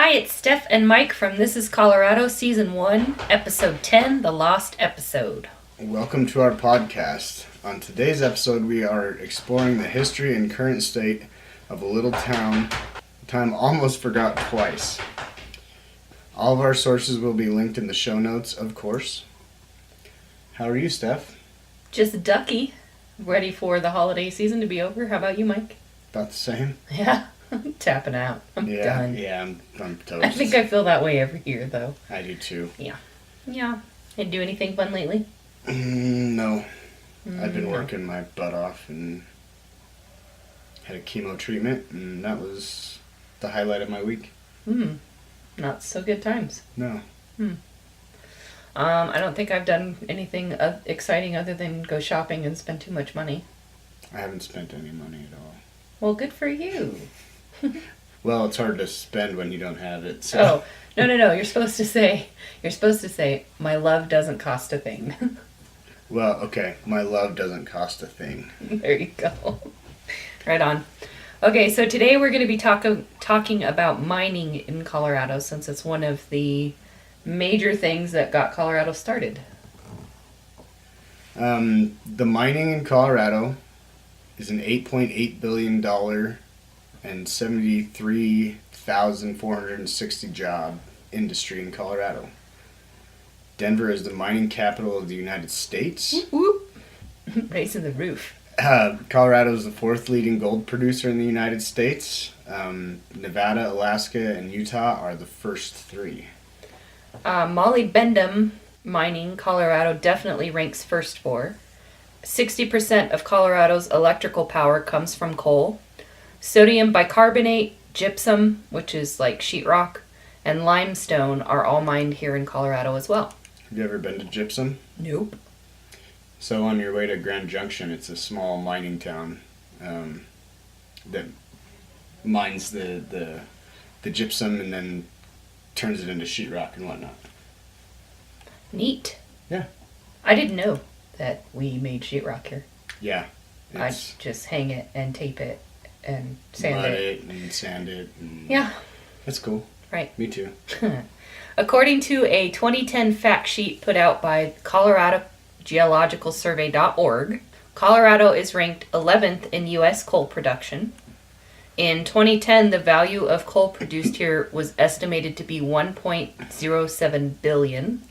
Hi, it's Steph and Mike from This is Colorado, Season 1, Episode 10, The Lost Episode. Welcome to our podcast. On today's episode, we are exploring the history and current state of a little town almost forgot twice. All of our sources will be linked in the show notes, of course. How are you, Steph? Just ducky. Ready for the holiday season to be over. How about you, Mike? About the same? Yeah, I'm tapping out. I'm done. Yeah, I'm toast. I think I feel that way every year, though. I do too. Yeah. Did you do anything fun lately? No. I've been working my butt off and had a chemo treatment, and that was the highlight of my week. Not so good times. No. I don't think I've done anything exciting other than go shopping and spend too much money. I haven't spent any money at all. Well, good for you. Well, it's hard to spend when you don't have it. So. Oh, no. You're supposed to say, my love doesn't cost a thing. Well, okay. My love doesn't cost a thing. There you go. Right on. Okay, so today we're going to be talking about mining in Colorado, since it's one of the major things that got Colorado started. The mining in Colorado is an $8.8 billion and 73,460 job industry in Colorado. Denver is the mining capital of the United States. Whoop, whoop. Raising the roof. Colorado is the fourth leading gold producer in the United States. Nevada, Alaska, and Utah are the first three. Molybdenum mining, Colorado definitely ranks first for. 60% of Colorado's electrical power comes from coal. Sodium bicarbonate, gypsum, which is like sheetrock, and limestone are all mined here in Colorado as well. Have you ever been to Gypsum? Nope. So on your way to Grand Junction, it's a small mining town that mines the gypsum and then turns it into sheetrock and whatnot. Neat. Yeah. I didn't know that we made sheetrock here. Yeah. I just hang it and tape it and sand mud it. and sand it. And Yeah. That's cool. Right. Me too. According to a 2010 fact sheet put out by ColoradoGeologicalSurvey.org, Colorado is ranked 11th in U.S. coal production. In 2010, the value of coal produced here was estimated to be $1.07 billion.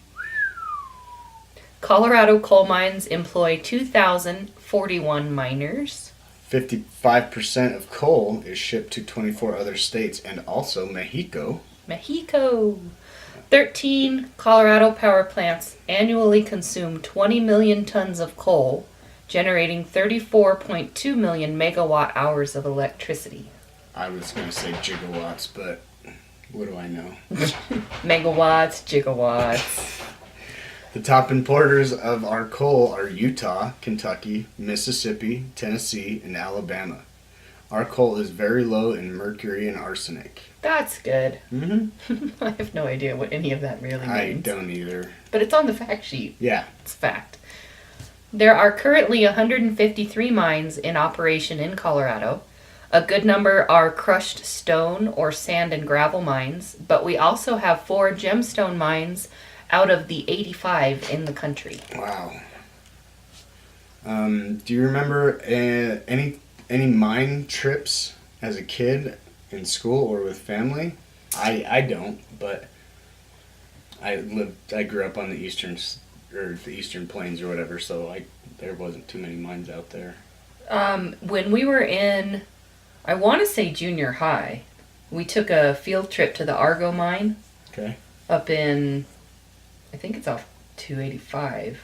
Colorado coal mines employ 2,041 miners. 55% of coal is shipped to 24 other states and also Mexico. 13 Colorado power plants annually consume 20 million tons of coal, generating 34.2 million megawatt hours of electricity. I was going to say gigawatts, but what do I know? Megawatts, gigawatts. The top importers of our coal are Utah, Kentucky, Mississippi, Tennessee, and Alabama. Our coal is very low in mercury and arsenic. That's good. Mm-hmm. I have no idea what any of that really means. I don't either. But it's on the fact sheet. Yeah. It's fact. There are currently 153 mines in operation in Colorado. A good number are crushed stone or sand and gravel mines, but we also have 4 gemstone mines out of the 85 in the country. Wow. Do you remember any mine trips as a kid in school or with family? I don't, but I grew up on the eastern plains or whatever, so there wasn't too many mines out there. When we were in, I want to say junior high, we took a field trip to the Argo mine. Okay. Up in, I think it's off 285.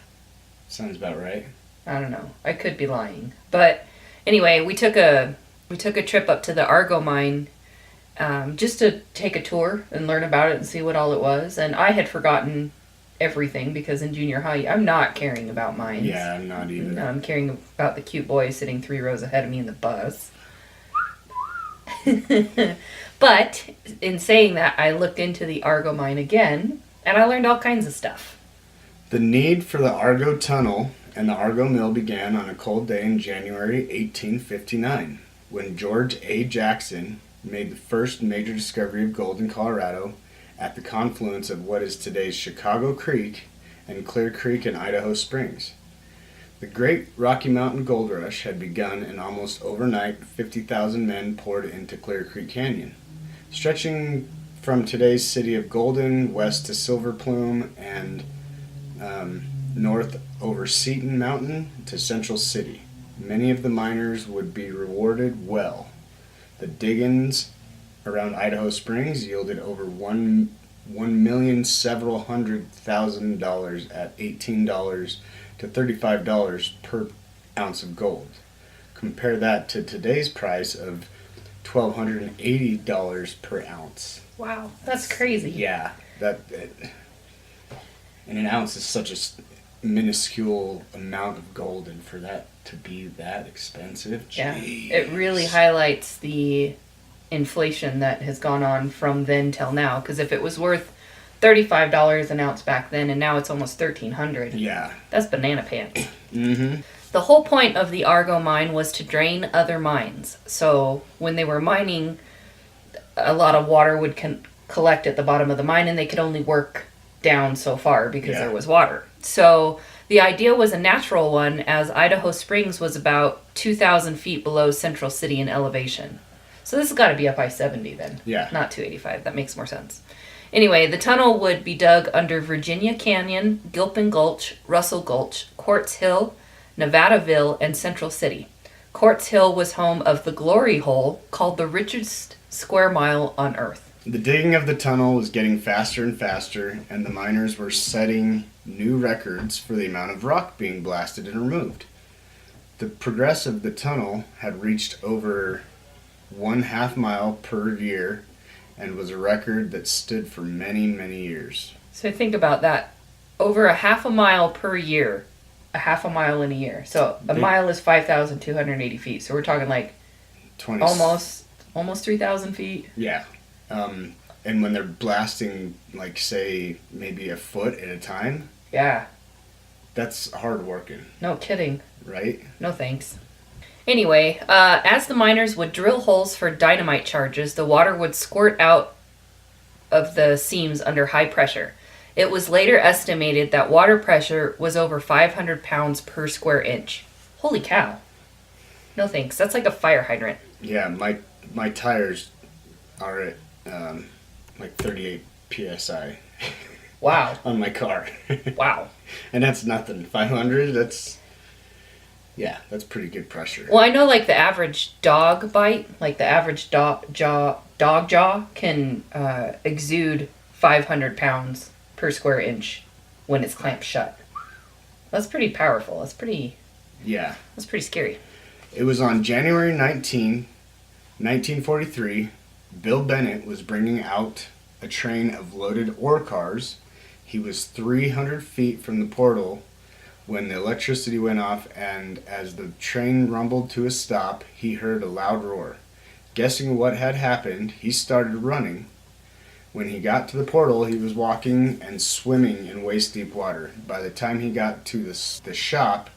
Sounds about right. I don't know. I could be lying. But anyway, we took a trip up to the Argo mine just to take a tour and learn about it and see what all it was. And I had forgotten everything because in junior high, I'm not caring about mines. Yeah, I'm not either. No, I'm caring about the cute boy sitting 3 rows ahead of me in the bus. But in saying that, I looked into the Argo mine again, and I learned all kinds of stuff. The need for the Argo Tunnel and the Argo Mill began on a cold day in January 1859, when George A. Jackson made the first major discovery of gold in Colorado at the confluence of what is today's Chicago Creek and Clear Creek in Idaho Springs. The Great Rocky Mountain Gold Rush had begun, and almost overnight 50,000 men poured into Clear Creek Canyon, stretching from today's city of Golden west to Silver Plume and north over Seton Mountain to Central City. Many of the miners would be rewarded well. The diggings around Idaho Springs yielded over $1,000,000 several $100,000 at $18 to $35 per ounce of gold. Compare that to today's price of $1,280 per ounce. Wow, that's crazy. Yeah, and an ounce is such a minuscule amount of gold, and for that to be that expensive, Yeah, jeez. it really highlights the inflation that has gone on from then till now. Because if it was worth $35 an ounce back then, and now it's almost $1,300, Yeah. that's banana pants. Mm-hmm. The whole point of the Argo mine was to drain other mines. So when they were mining, a lot of water would collect at the bottom of the mine, and they could only work down so far because there was water. So the idea was a natural one, as Idaho Springs was about 2,000 feet below Central City in elevation. So this has got to be up I-70 then. Yeah. Not 285. That makes more sense. Anyway, the tunnel would be dug under Virginia Canyon, Gilpin Gulch, Russell Gulch, Quartz Hill, Nevadaville, and Central City. Quartz Hill was home of the glory hole, called the richest square mile on Earth. The digging of the tunnel was getting faster and faster, and the miners were setting new records for the amount of rock being blasted and removed. The progress of the tunnel had reached over 1/2 mile per year and was a record that stood for many, many years. So think about that. Over a 1/2 mile per year. A 1/2 mile in a year. So a mile is 5,280 feet. So we're talking like 20. almost 3,000 feet. Yeah. And when they're blasting, like, say, maybe a foot at a time, Yeah. that's hard working, No kidding. right? No thanks. Anyway, as the miners would drill holes for dynamite charges, the water would squirt out of the seams under high pressure. It was later estimated that water pressure was over 500 pounds per square inch. Holy cow. No thanks. That's like a fire hydrant. Yeah, my tires are at like 38 psi Wow. on my car. Wow. And that's nothing. 500, that's pretty good pressure. Well, I know like the average dog bite, like the average dog jaw can exude 500 pounds per square inch when it's clamped shut. That's pretty powerful. That's pretty scary. It was on January 19, 1943, Bill Bennett was bringing out a train of loaded ore cars. He was 300 feet from the portal when the electricity went off, and as the train rumbled to a stop, he heard a loud roar. Guessing what had happened, he started running. When he got to the portal, he was walking and swimming in waist-deep water. By the time he got to the shop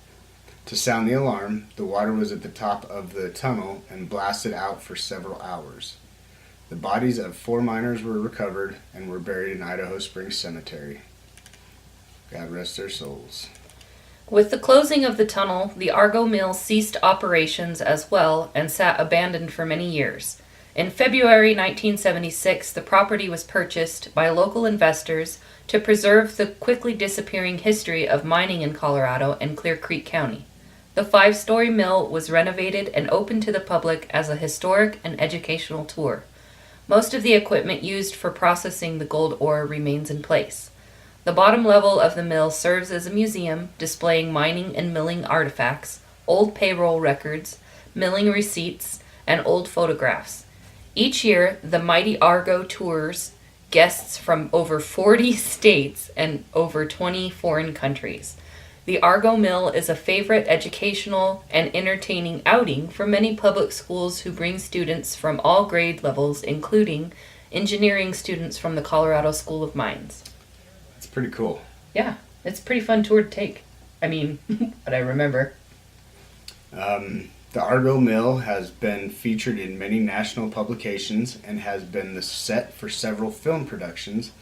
to sound the alarm, the water was at the top of the tunnel and blasted out for several hours. The bodies of 4 miners were recovered and were buried in Idaho Springs Cemetery. God rest their souls. With the closing of the tunnel, the Argo Mill ceased operations as well and sat abandoned for many years. In February 1976, the property was purchased by local investors to preserve the quickly disappearing history of mining in Colorado and Clear Creek County. The 5-story mill was renovated and opened to the public as a historic and educational tour. Most of the equipment used for processing the gold ore remains in place. The bottom level of the mill serves as a museum displaying mining and milling artifacts, old payroll records, milling receipts, and old photographs. Each year, the Mighty Argo tours guests from over 40 states and over 20 foreign countries. The Argo Mill is a favorite educational and entertaining outing for many public schools who bring students from all grade levels, including engineering students from the Colorado School of Mines. It's pretty cool. Yeah, it's a pretty fun tour to take. I mean, what I remember. The Argo Mill has been featured in many national publications and has been the set for several film productions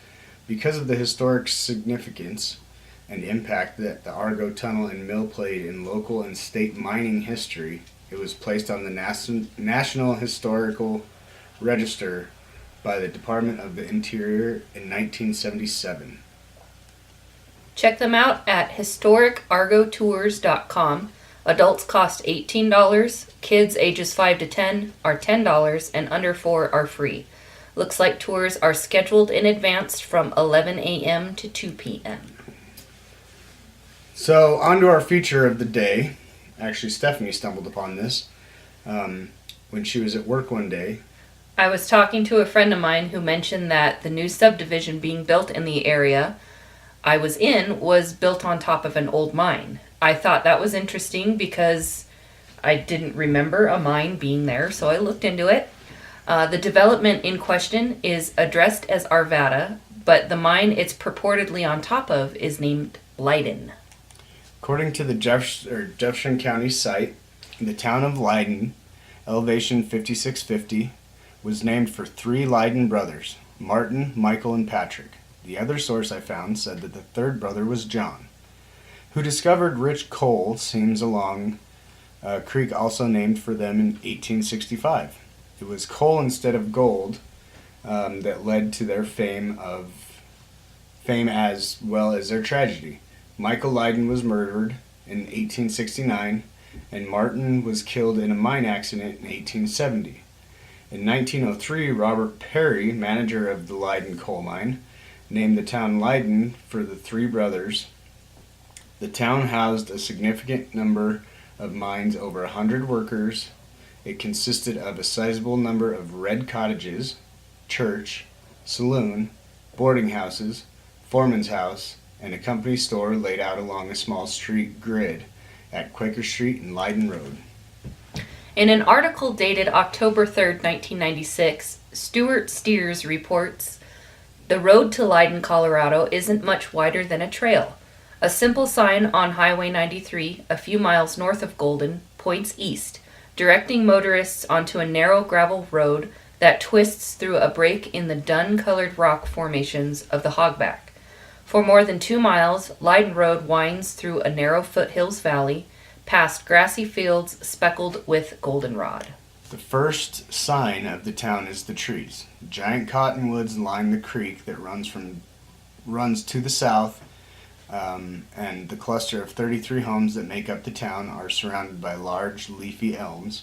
because of the historic significance and impact that the Argo Tunnel and Mill played in local and state mining history. It was placed on the National Historical Register by the Department of the Interior in 1977. Check them out at historicargotours.com. Adults cost $18, kids ages 5 to 10 are $10, and under 4 are free. Looks like tours are scheduled in advance from 11 a.m. to 2 p.m. So, on to our feature of the day. Actually, Stephanie stumbled upon this when she was at work one day. I was talking to a friend of mine who mentioned that the new subdivision being built in the area I was in was built on top of an old mine. I thought that was interesting because I didn't remember a mine being there, so I looked into it. The development in question is addressed as Arvada, but the mine it's purportedly on top of is named Leyden. According to the Jefferson County site, the town of Leyden, elevation 5650, was named for 3 Leyden brothers, Martin, Michael, and Patrick. The other source I found said that the third brother was John, who discovered rich coal seams along a creek also named for them in 1865. It was coal instead of gold that led to their fame as well as their tragedy. Michael Leyden was murdered in 1869, and Martin was killed in a mine accident in 1870. In 1903, Robert Perry, manager of the Leyden coal mine, named the town Leyden for the 3 brothers. The town housed a significant number of mines, over 100 workers. It consisted of a sizable number of red cottages, church, saloon, boarding houses, foreman's house, and a company store laid out along a small street grid at Quaker Street and Leyden Road. In an article dated October 3rd, 1996, Stuart Steers reports, "The road to Leyden, Colorado isn't much wider than a trail. A simple sign on Highway 93, a few miles north of Golden, points east, directing motorists onto a narrow gravel road that twists through a break in the dun-colored rock formations of the Hogback. For more than 2 miles, Leyden Road winds through a narrow foothills valley, past grassy fields speckled with goldenrod." The first sign of the town is the trees. Giant cottonwoods line the creek that runs to the south, and the cluster of 33 homes that make up the town are surrounded by large leafy elms,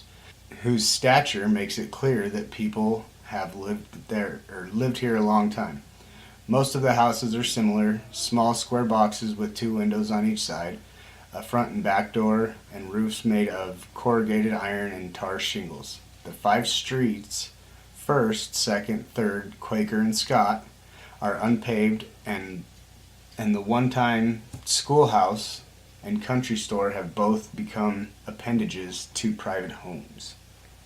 whose stature makes it clear that people have lived here a long time. Most of the houses are similar, small square boxes with 2 windows on each side, a front and back door, and roofs made of corrugated iron and tar shingles. The 5 streets, 1st, 2nd, 3rd, Quaker, and Scott, are unpaved, and the one-time schoolhouse and country store have both become appendages to private homes.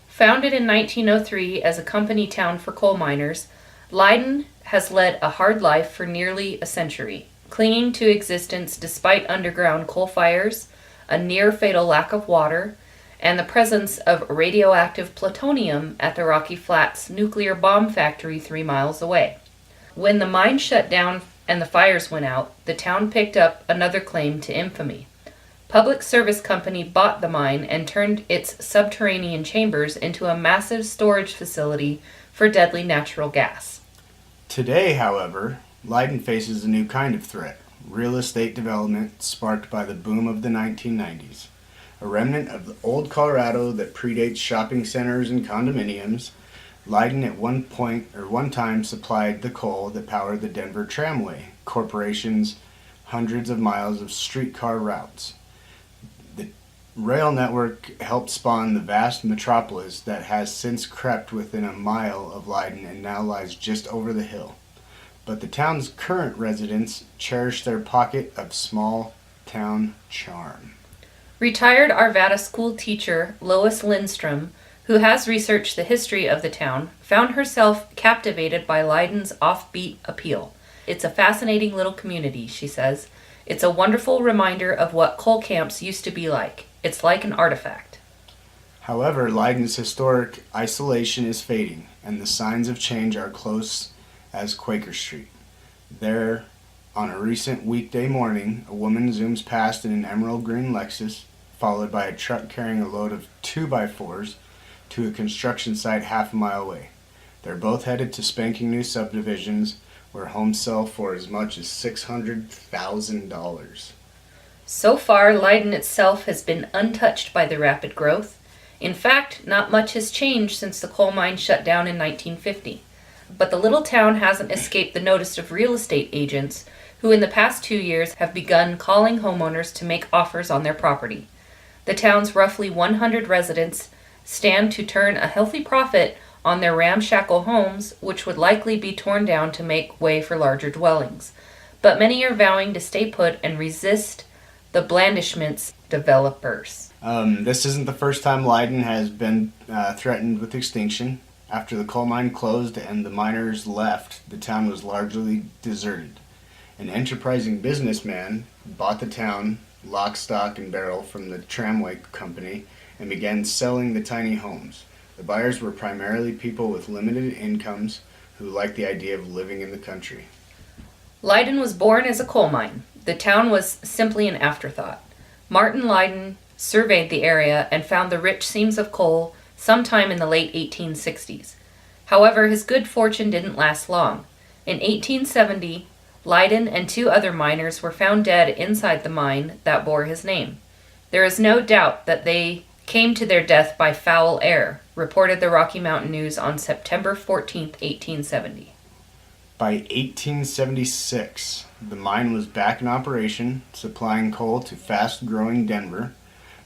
Founded in 1903 as a company town for coal miners, Leyden has led a hard life for nearly a century, clinging to existence despite underground coal fires, a near-fatal lack of water, and the presence of radioactive plutonium at the Rocky Flats nuclear bomb factory 3 miles away. When the mine shut down and the fires went out, the town picked up another claim to infamy. Public Service Company bought the mine and turned its subterranean chambers into a massive storage facility for deadly natural gas. Today, however, Leyden faces a new kind of threat: real estate development sparked by the boom of the 1990s. A remnant of the old Colorado that predates shopping centers and condominiums, Leyden at one time supplied the coal that powered the Denver Tramway Corporation's hundreds of miles of streetcar routes. The rail network helped spawn the vast metropolis that has since crept within a mile of Leyden and now lies just over the hill. But the town's current residents cherish their pocket of small town charm. Retired Arvada school teacher Lois Lindstrom, who has researched the history of the town, found herself captivated by Leyden's offbeat appeal. "It's a fascinating little community," she says. "It's a wonderful reminder of what coal camps used to be like. It's like an artifact." However, Leyden's historic isolation is fading, and the signs of change are close as Quaker Street. There, on a recent weekday morning, a woman zooms past in an emerald green Lexus, followed by a truck carrying a load of 2x4s to a construction site half a mile away. They're both headed to spanking new subdivisions where homes sell for as much as $600,000. So far, Leyden itself has been untouched by the rapid growth. In fact, not much has changed since the coal mine shut down in 1950. But the little town hasn't escaped the notice of real estate agents who in the past 2 years have begun calling homeowners to make offers on their property. The town's roughly 100 residents stand to turn a healthy profit on their ramshackle homes, which would likely be torn down to make way for larger dwellings. But many are vowing to stay put and resist the blandishments developers. This isn't the first time Leyden has been threatened with extinction. After the coal mine closed and the miners left, the town was largely deserted. An enterprising businessman bought the town, lock, stock, and barrel from the tramway company and began selling the tiny homes. The buyers were primarily people with limited incomes who liked the idea of living in the country. Leyden was born as a coal mine. The town was simply an afterthought. Martin Leyden surveyed the area and found the rich seams of coal sometime in the late 1860s. However, his good fortune didn't last long. In 1870, Leyden and 2 other miners were found dead inside the mine that bore his name. There is no doubt that they came to their death by foul air, reported the Rocky Mountain News on September 14, 1870. By 1876, the mine was back in operation, supplying coal to fast-growing Denver.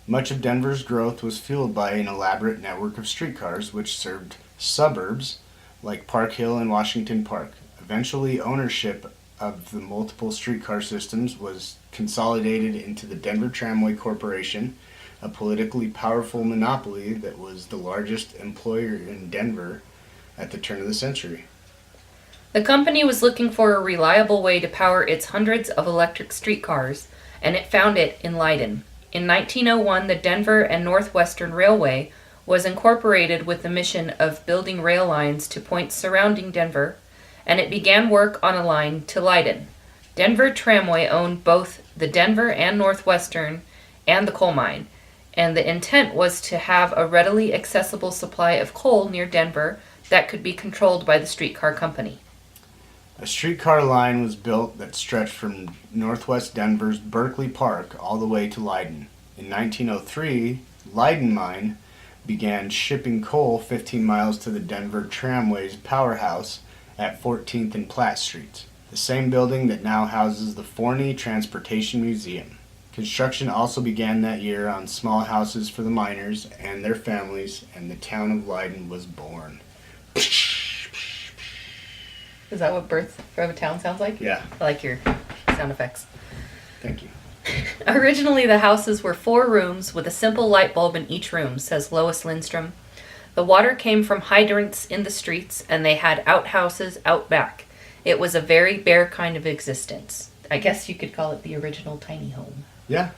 Much of Denver's growth was fueled by an elaborate network of streetcars which served suburbs like Park Hill and Washington Park. Eventually, ownership of the multiple streetcar systems was consolidated into the Denver Tramway Corporation, a politically powerful monopoly that was the largest employer in Denver at the turn of the century. The company was looking for a reliable way to power its hundreds of electric streetcars, and it found it in Leyden. In 1901, the Denver and Northwestern Railway was incorporated with the mission of building rail lines to points surrounding Denver, and it began work on a line to Leyden. Denver Tramway owned both the Denver and Northwestern and the coal mine, and the intent was to have a readily accessible supply of coal near Denver that could be controlled by the streetcar company. A streetcar line was built that stretched from northwest Denver's Berkeley Park all the way to Leyden. In 1903, Leyden Mine began shipping coal 15 miles to the Denver Tramway's powerhouse at 14th and Platt Streets, the same building that now houses the Forney Transportation Museum. Construction also began that year on small houses for the miners and their families, and the town of Leyden was born. Is that what birth of a town sounds like? Yeah, I like your sound effects. thank you. Originally, the houses were 4 rooms with a simple light bulb in each room, says Lois Lindstrom. The water came from hydrants in the streets, and they had outhouses out back. It was a very bare kind of existence. I guess you could call it the original tiny home. Yeah.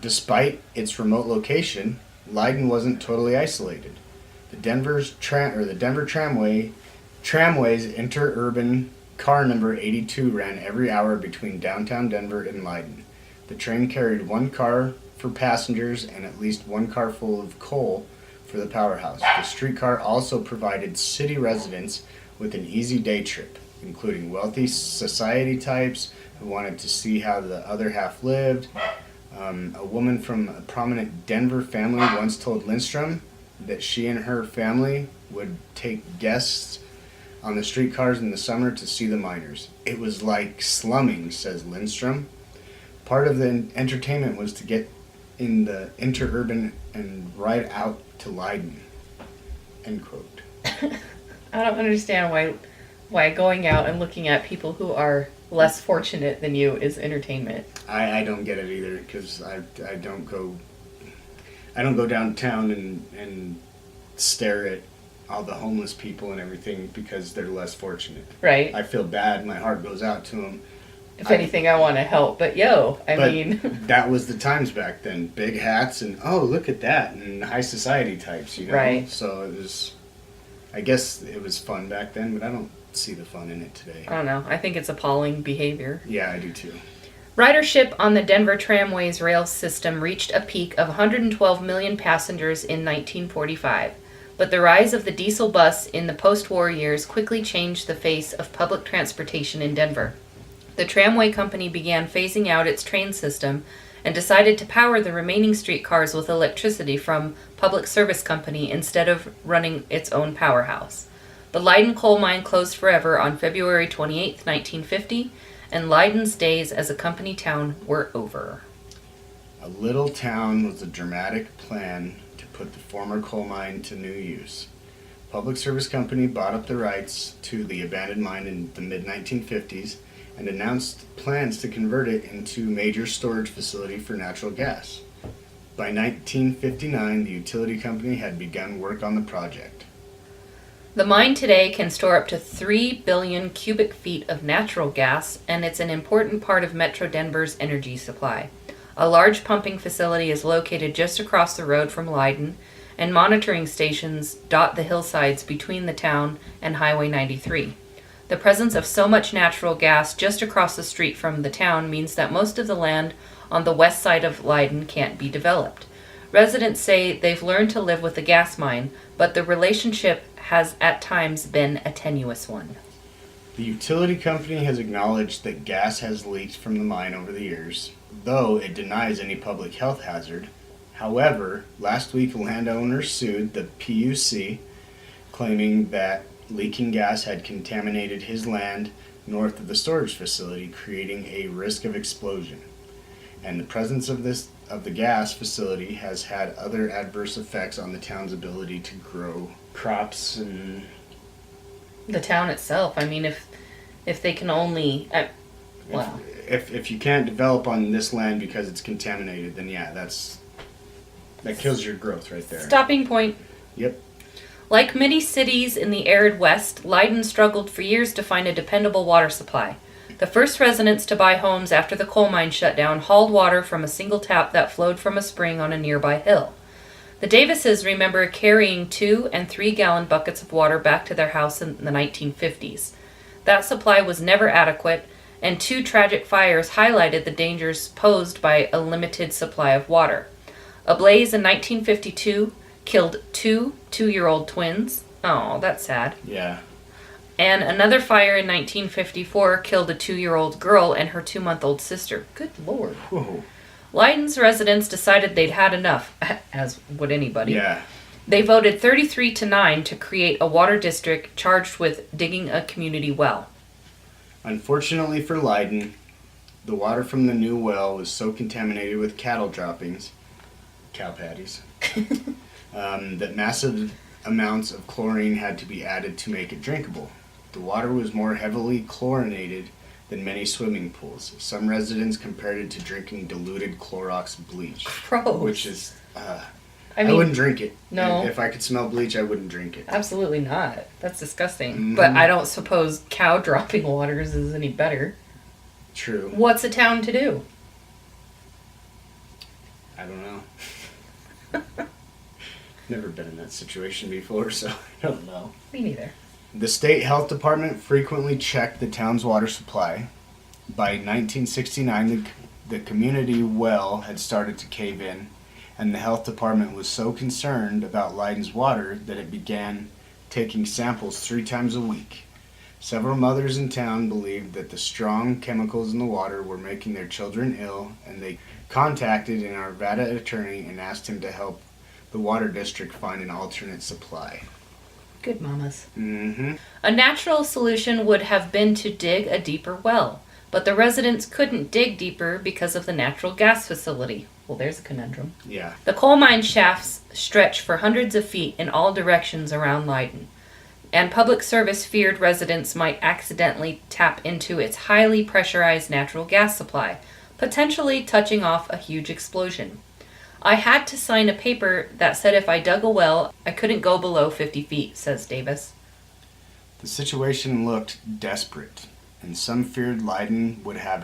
Despite its remote location, Leyden wasn't totally isolated. The Denver Tramway's interurban car number 82 ran every hour between downtown Denver and Leyden. The train carried 1 car for passengers and at least 1 car full of coal for the powerhouse. The streetcar also provided city residents with an easy day trip, including wealthy society types who wanted to see how the other half lived. A woman from a prominent Denver family once told Lindstrom that she and her family would take guests on the streetcars in the summer to see the miners. It was like slumming, says Lindstrom. Part of the entertainment was to get in the interurban and ride out to Leyden. End quote. I don't understand why going out and looking at people who are less fortunate than you is entertainment. I don't get it either, because I don't go downtown and stare at all the homeless people and everything because they're less fortunate. Right. I feel bad. My heart goes out to them. If anything, I want to help. But I mean. That was the times back then. Big hats and, oh, look at that. And high society types, you know? Right. So it was, I guess it was fun back then, but I don't see the fun in it today. I don't know. I think it's appalling behavior. Yeah, I do too. Ridership on the Denver Tramway's rail system reached a peak of 112 million passengers in 1945, but the rise of the diesel bus in the post-war years quickly changed the face of public transportation in Denver. The tramway company began phasing out its train system and decided to power the remaining streetcars with electricity from Public Service Company instead of running its own powerhouse. The Leyden coal mine closed forever on February 28, 1950, and Leyden's days as a company town were over. A little town was a dramatic plan to put the former coal mine to new use. Public Service Company bought up the rights to the abandoned mine in the mid-1950s and announced plans to convert it into a major storage facility for natural gas. By 1959, the utility company had begun work on the project. The mine today can store up to 3 billion cubic feet of natural gas, and it's an important part of Metro Denver's energy supply. A large pumping facility is located just across the road from Leyden, and monitoring stations dot the hillsides between the town and Highway 93. The presence of so much natural gas just across the street from the town means that most of the land on the west side of Leyden can't be developed. Residents say they've learned to live with the gas mine, but the relationship has at times been a tenuous one. The utility company has acknowledged that gas has leaked from the mine over the years, though it denies any public health hazard. However, last week a landowner sued the PUC, claiming that leaking gas had contaminated his land north of the storage facility, creating a risk of explosion. And the presence of the gas facility has had other adverse effects on the town's ability to grow crops and The town itself, I mean, if they can only, well, if you can't develop on this land because it's contaminated, then yeah, that kills your growth right there. stopping point. Yep. Like many cities in the arid West, Leyden struggled for years to find a dependable water supply. The first residents to buy homes after the coal mine shut down hauled water from a single tap that flowed from a spring on a nearby hill. The Davises remember carrying 2 and 3 gallon buckets of water back to their house in the 1950s. That supply was never adequate, and 2 tragic fires highlighted the dangers posed by a limited supply of water. A blaze in 1952 killed 2 two-year-old twins. Oh, that's sad. Yeah. And another fire in 1954 killed a 2-year-old girl and her 2-month-old sister. Good Lord. Whoa. Leyden's residents decided they'd had enough, as would anybody. Yeah. They voted 33-9 to create a water district charged with digging a community well. Unfortunately for Leyden, the water from the new well was so contaminated with cattle droppings, cow patties, that massive amounts of chlorine had to be added to make it drinkable. The water was more heavily chlorinated than many swimming pools. Some residents compared it to drinking diluted Clorox bleach. Gross. Which is, I mean, wouldn't drink it. No. If I could smell bleach, I wouldn't drink it. Absolutely not. That's disgusting. Mhm. But I don't suppose cow dropping waters is any better. True. What's a town to do? I don't know. Never been in that situation before, so I don't know. Me neither. The state health department frequently checked the town's water supply. By 1969, the community well had started to cave in, and the health department was so concerned about Leyden's water that it began taking samples 3 times a week. Several mothers in town believed that the strong chemicals in the water were making their children ill, and they contacted an Arvada attorney and asked him to help the water district find an alternate supply. Good mamas. Mm-hmm. A natural solution would have been to dig a deeper well, but the residents couldn't dig deeper because of the natural gas facility. Well, there's a conundrum. Yeah. The coal mine shafts stretch for hundreds of feet in all directions around Leyden, and Public Service feared residents might accidentally tap into its highly pressurized natural gas supply, potentially touching off a huge explosion. I had to sign a paper that said if I dug a well, I couldn't go below 50 feet, says Davis. The situation looked desperate, and some feared Leyden would have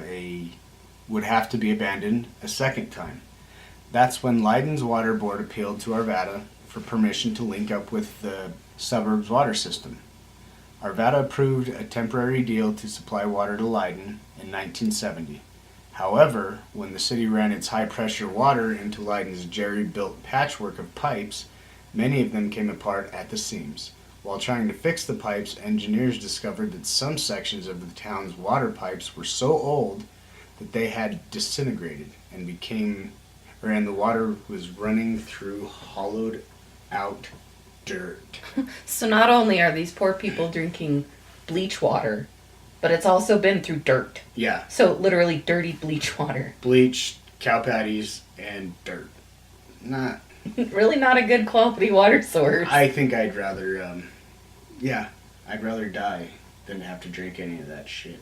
to be abandoned a second time. That's when Leyden's water board appealed to Arvada for permission to link up with the suburb's water system. Arvada approved a temporary deal to supply water to Leyden in 1970. However, when the city ran its high-pressure water into Leyden's jerry-built patchwork of pipes, many of them came apart at the seams. While trying to fix the pipes, engineers discovered that some sections of the town's water pipes were so old that they had disintegrated and the water was running through hollowed-out dirt. So not only are these poor people drinking bleach water, but it's also been through dirt. Yeah. So literally dirty bleach water. Bleach, cow patties, and dirt. Really not a good quality water source. I think I'd rather, I'd rather die than have to drink any of that shit.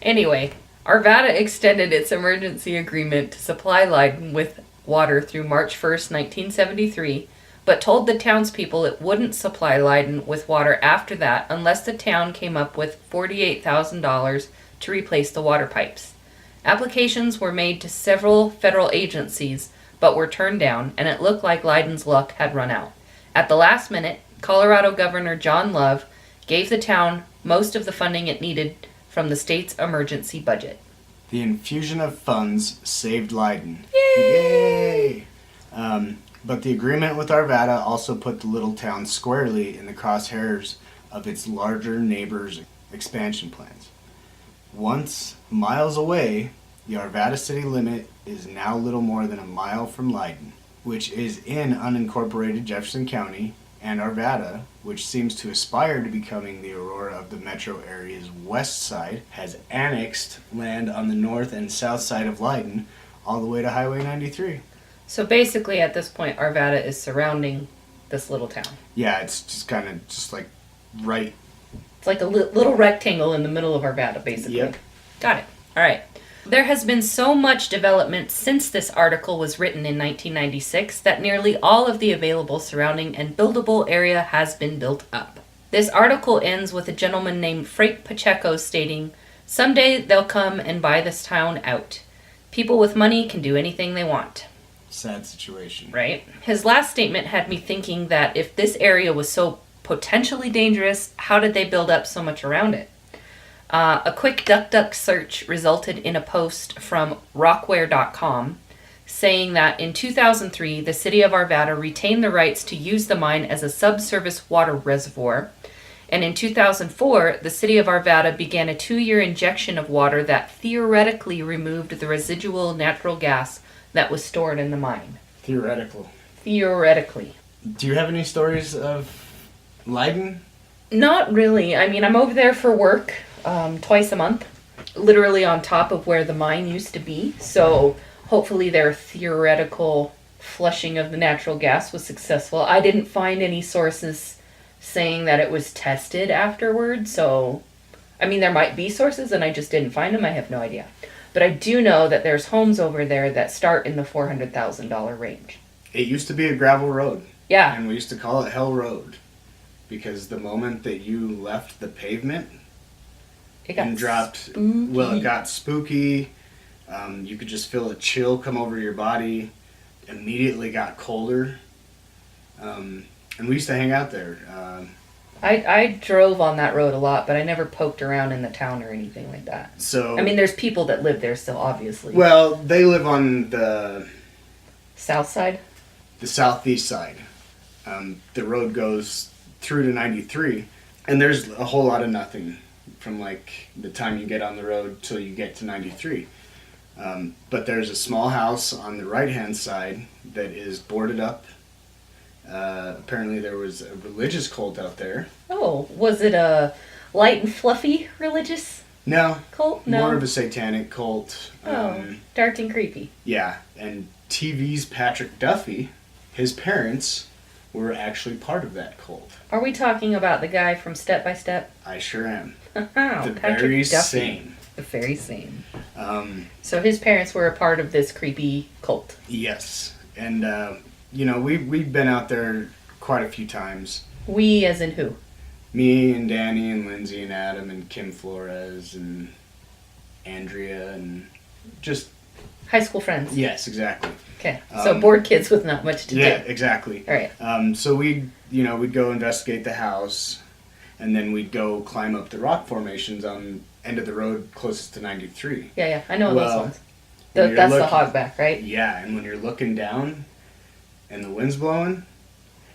Anyway, Arvada extended its emergency agreement to supply Leyden with water through March 1st, 1973, but told the townspeople it wouldn't supply Leyden with water after that unless the town came up with $48,000 to replace the water pipes. Applications were made to several federal agencies, but were turned down, and it looked like Leyden's luck had run out. At the last minute, Colorado Governor John Love gave the town most of the funding it needed from the state's emergency budget. The infusion of funds saved Leyden. Yay! But the agreement with Arvada also put the little town squarely in the crosshairs of its larger neighbors' expansion plans. Once miles away, the Arvada city limit is now little more than a mile from Leyden, which is in unincorporated Jefferson County, and Arvada, which seems to aspire to becoming the Aurora of the metro area's west side, has annexed land on the north and south side of Leyden all the way to Highway 93. So basically, at this point, Arvada is surrounding this little town. Yeah, it's just kind of just like right. It's like a little rectangle in the middle of Arvada, basically. Yep. Got it. All right. There has been so much development since this article was written in 1996 that nearly all of the available surrounding and buildable area has been built up. This article ends with a gentleman named Frank Pacheco stating, "Someday they'll come and buy this town out. People with money can do anything they want." Sad situation. Right? His last statement had me thinking that if this area was so potentially dangerous, how did they build up so much around it? A quick DuckDuck search resulted in a post from Rockware.com saying that in 2003, the city of Arvada retained the rights to use the mine as a subsurface water reservoir. And in 2004, the city of Arvada began a 2-year injection of water that theoretically removed the residual natural gas that was stored in the mine. Theoretically. Do you have any stories of Leyden? Not really. I mean, I'm over there for work twice a month, literally on top of where the mine used to be. So hopefully their theoretical flushing of the natural gas was successful. I didn't find any sources saying that it was tested afterwards. So, I mean, there might be sources and I just didn't find them. I have no idea. But I do know that there's homes over there that start in the $400,000 range. It used to be a gravel road. Yeah. And we used to call it Hell Road. Because the moment that you left the pavement It got it got spooky. You could just feel a chill come over your body. Immediately got colder. And we used to hang out there. I drove on that road a lot, but I never poked around in the town or anything like that. So I mean, there's people that live there still, obviously. Well, they live on the South side? The southeast side. The road goes through to 93, and there's a whole lot of nothing from like the time you get on the road till you get to 93. But there's a small house on the right-hand side that is boarded up. Apparently there was a religious cult out there. Oh, was it a light and fluffy religious No. cult? No. More of a satanic cult. Dark and creepy. Yeah, and TV's Patrick Duffy, his parents were actually part of that cult. Are we talking about the guy from Step by Step? I sure am. The very same. The very same. So his parents were a part of this creepy cult. Yes. And, we've been out there quite a few times. We as in who? Me and Danny and Lindsay and Adam and Kim Flores and Andrea and just High school friends. yes, exactly. Okay. So bored kids with not much to Yeah, do. exactly. All right. So we'd go investigate the house, and then we'd go climb up the rock formations on end of the road closest to 93. Yeah. I know Well, those ones. when you're That's the looking- hogback, right? Yeah, and when you're looking down, and the wind's blowing,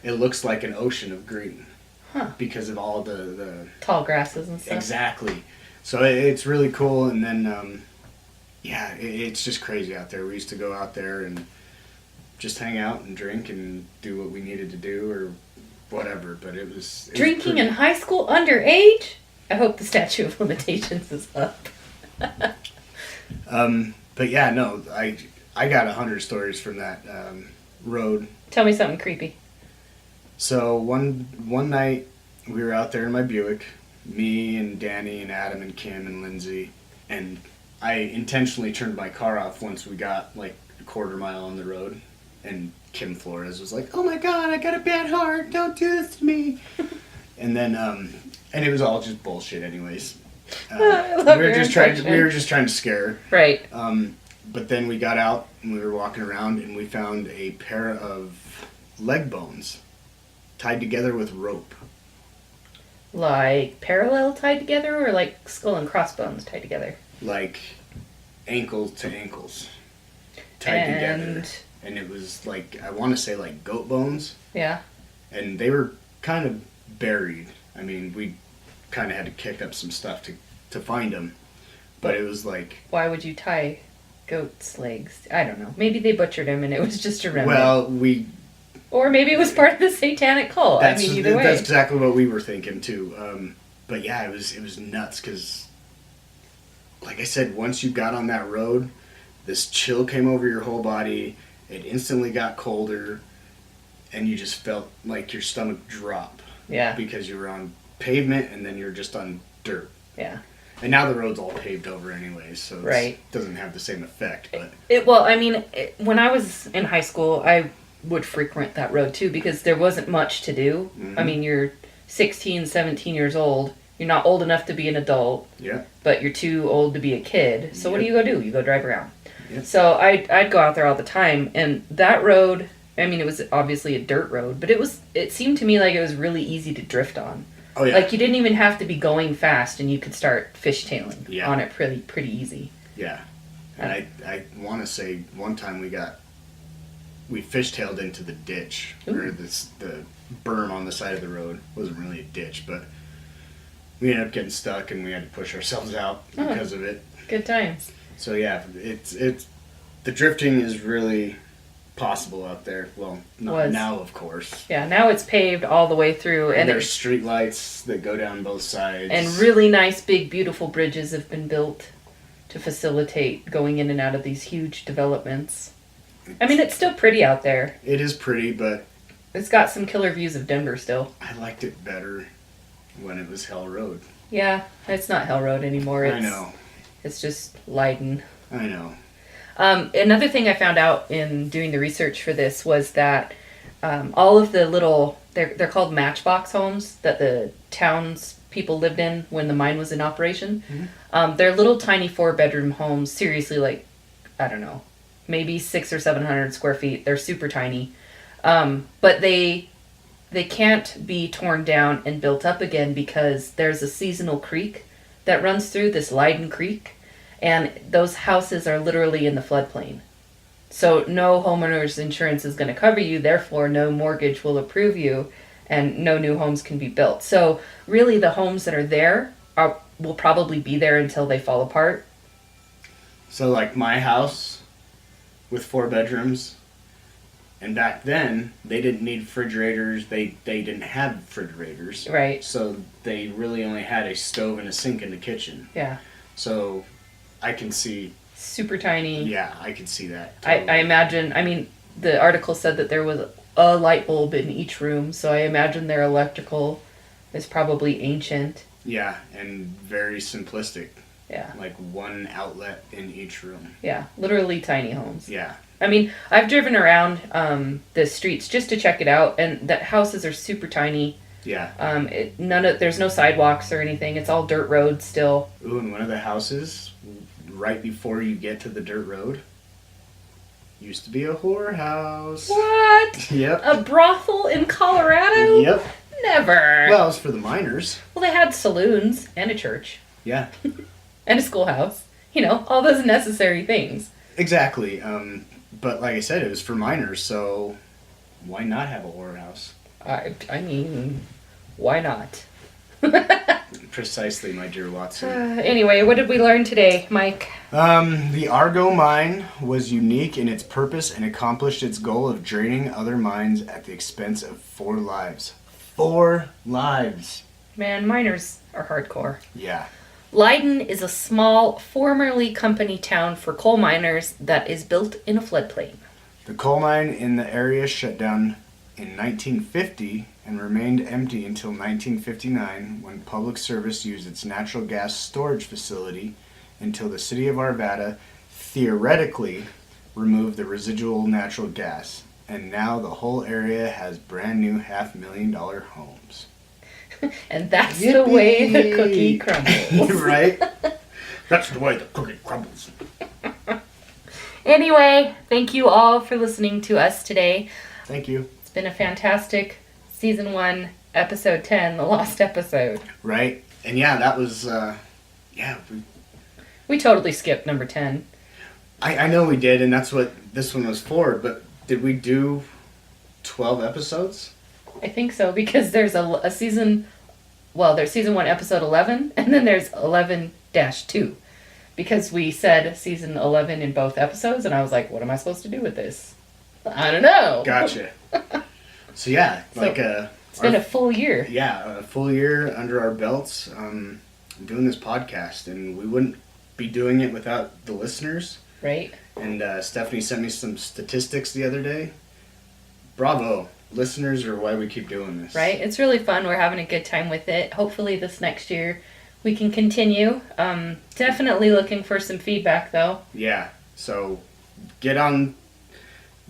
it looks like an ocean of green. Huh. Because of all the Tall grasses and stuff. exactly. So it's really cool, and then it's just crazy out there. We used to go out there and just hang out and drink and do what we needed to do or whatever. But it was Drinking pretty, in high school underage? I hope the statute of limitations is up. But yeah, no, I got 100 stories from that road. Tell me something creepy. So one night we were out there in my Buick, me and Danny and Adam and Kim and Lindsay, and I intentionally turned my car off once we got like a quarter mile on the road, and Kim Flores was like, "Oh my God, I got a bad heart! Don't do this to me!" And then and it was all just bullshit, anyways. I love your we were just trying to scare her. Right. But then we got out and we were walking around and we found a pair of leg bones tied together with rope. Like parallel tied together or like skull and crossbones tied together? Like ankles to ankles tied together. And it was like, I want to say like goat bones. Yeah. And they were kind of buried. I mean, we kind of had to kick up some stuff to find them. But it was like... Why would you tie goat's legs? I don't know. Maybe they butchered him and it was just a remnant. Well, or maybe it was part of the satanic cult. I mean, either way. That's exactly what we were thinking too. But yeah, it was nuts because, like I said, once you got on that road, this chill came over your whole body. It instantly got colder, and you just felt like your stomach drop. Yeah. Because you were on pavement and then you're just on dirt. Yeah. And now the road's all paved over anyways, so right. It doesn't have the same effect. But when I was in high school, I would frequent that road too because there wasn't much to do. Mm-hmm. I mean, you're 16, 17 years old. You're not old enough to be an adult. Yeah. But you're too old to be a kid. So what do you go do? You go drive around. Yep. So I'd go out there all the time, and that road, I mean, it was obviously a dirt road, but it seemed to me like it was really easy to drift on. Oh yeah. Like you didn't even have to be going fast, and you could start fishtailing on it pretty easy. Yeah. And I want to say one time we fishtailed into the ditch. Or the berm on the side of the road. Wasn't really a ditch, but we ended up getting stuck and we had to push ourselves out because of it. Good times. So yeah, it's the drifting is really possible out there. Well, not now, of course. Yeah, now it's paved all the way through, and there's street lights that go down both sides. And really nice, big, beautiful bridges have been built to facilitate going in and out of these huge developments. I mean, it's still pretty out there. It is pretty, but it's got some killer views of Denver still. I liked it better when it was Hell Road. Yeah, it's not Hell Road anymore. I know. It's just Leyden. I know. Another thing I found out in doing the research for this was that all of the little, they're called matchbox homes that the town's people lived in when the mine was in operation. Mm-hmm. They're little tiny 4-bedroom homes, seriously, like, I don't know, maybe 600 or 700 square feet. They're super tiny. But they can't be torn down and built up again because there's a seasonal creek that runs through this Leyden Creek, and those houses are literally in the floodplain. So no homeowner's insurance is going to cover you, therefore no mortgage will approve you, and no new homes can be built. So really the homes that are there will probably be there until they fall apart. So like my house with 4 bedrooms, and back then they didn't need refrigerators, they didn't have refrigerators. Right. So they really only had a stove and a sink in the kitchen. Yeah. So I can see... Super tiny. Yeah, I can see that. Totally. I imagine, I mean, the article said that there was a light bulb in each room, so I imagine their electrical is probably ancient. Yeah, and very simplistic. Yeah. Like one outlet in each room. Yeah, literally tiny homes. Yeah. I mean, I've driven around the streets just to check it out, and the houses are super tiny. Yeah. There's no sidewalks or anything. It's all dirt road still. Ooh, and one of the houses, right before you get to the dirt road, used to be a whorehouse. What? Yep. A brothel in Colorado? Yep. Never. Well, it was for the miners. Well, they had saloons and a church. Yeah. And a schoolhouse. You know, all those necessary things. Exactly. But like I said, it was for miners, so why not have a whorehouse? I mean, why not? Precisely, my dear Watson. Anyway, what did we learn today, Mike? The Argo mine was unique in its purpose and accomplished its goal of draining other mines at the expense of 4 lives. 4 lives! Man, miners are hardcore. Yeah. Leyden is a small, formerly company town for coal miners that is built in a floodplain. The coal mine in the area shut down in 1950 and remained empty until 1959 when public service used its natural gas storage facility until the city of Arvada theoretically removed the residual natural gas. And now the whole area has brand new $500,000 homes. And that's Yippee! the way the cookie crumbles. Right? That's the way the cookie crumbles. Anyway, thank you all for listening to us today. Thank you. It's been a fantastic season 1, episode 10, the lost episode. Right? And yeah, that was, We totally skipped number 10. I know we did, and that's what this one was for, but did we do 12 episodes? I think so, because there's a season, well, there's season 1, episode 11, and then there's 11-2. Because we said season 11 in both episodes, and I was like, what am I supposed to do with this? I don't know. Gotcha. So yeah, It's been a full year. Yeah, a full year under our belts doing this podcast, and we wouldn't be doing it without the listeners. Right? And Stephanie sent me some statistics the other day. Bravo. Listeners are why we keep doing this. Right? It's really fun. We're having a good time with it. Hopefully this next year we can continue. Definitely looking for some feedback, though. Yeah. So get on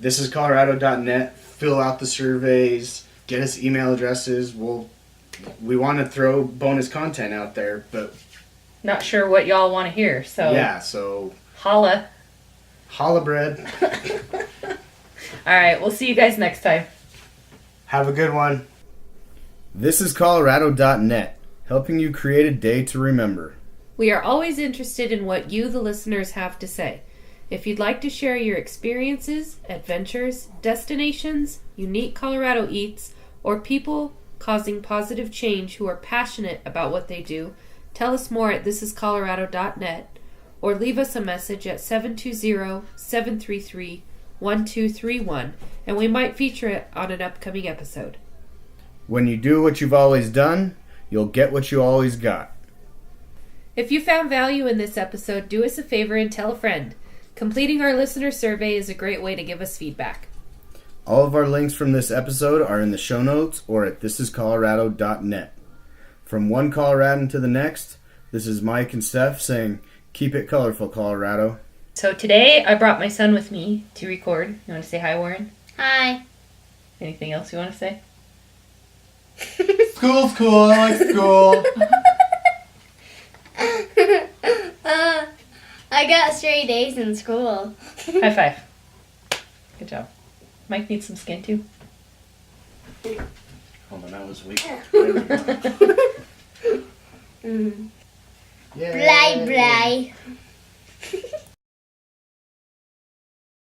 thisiscolorado.net, fill out the surveys, get us email addresses. We want to throw bonus content out there, but Not sure what y'all want to hear, so yeah, so holla. holla bread. All right, we'll see you guys next time. Have a good one. Thisiscolorado.net, helping you create a day to remember. We are always interested in what you, the listeners, have to say. If you'd like to share your experiences, adventures, destinations, unique Colorado eats, or people causing positive change who are passionate about what they do, tell us more at thisiscolorado.net or leave us a message at 720-733-1231 and we might feature it on an upcoming episode. When you do what you've always done, you'll get what you always got. If you found value in this episode, do us a favor and tell a friend. Completing our listener survey is a great way to give us feedback. All of our links from this episode are in the show notes or at thisiscolorado.net. From one Coloradan to the next, this is Mike and Steph saying, keep it colorful, Colorado. So today I brought my son with me to record. You want to say hi, Warren? Hi. Anything else you want to say? School's cool, I like school. I got straight A's in school. High five. Good job. Mike needs some skin too. Hold on, that was weak. There we go. Mm. Yay. Bly bly.